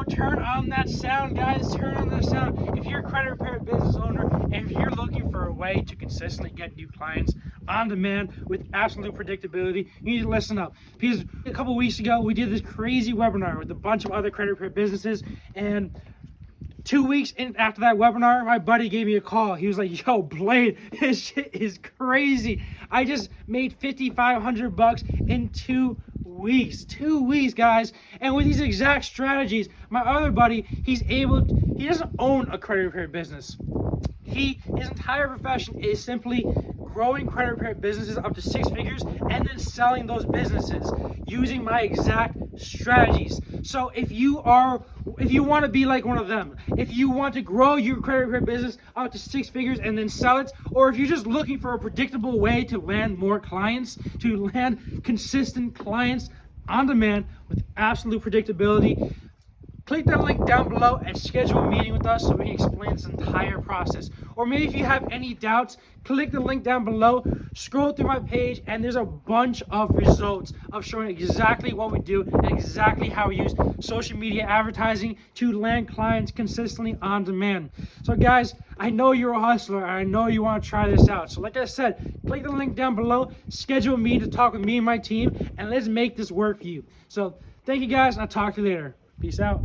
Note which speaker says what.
Speaker 1: turn on that sound, guys. Turn on that sound. If you're a credit repair business owner, and if you're looking for a way to consistently get new clients on demand with absolute predictability, you need to listen up. Because a couple weeks ago, we did this crazy webinar with a bunch of other credit repair businesses, and 2 weeks after that webinar, my buddy gave me a call. He was like, yo, Blade, this shit is crazy. I just made $5,500 in 2 weeks. 2 weeks, guys. And with these exact strategies, my other buddy, he doesn't own a credit repair business. His entire profession is simply growing credit repair businesses up to 6 figures and then selling those businesses using my exact strategies. So if you want to be like one of them, if you want to grow your credit repair business up to 6 figures and then sell it, or if you're just looking for a predictable way to land more clients, to land consistent clients on demand with absolute predictability, click that link down below and schedule a meeting with us so we can explain this entire process. Or maybe if you have any doubts, click the link down below, scroll through my page, and there's a bunch of results of showing exactly what we do and exactly how we use social media advertising to land clients consistently on demand. So guys, I know you're a hustler and I know you want to try this out. So like I said, click the link down below, schedule a meeting to talk with me and my team, and let's make this work for you. So thank you guys, and I'll talk to you later. Peace out.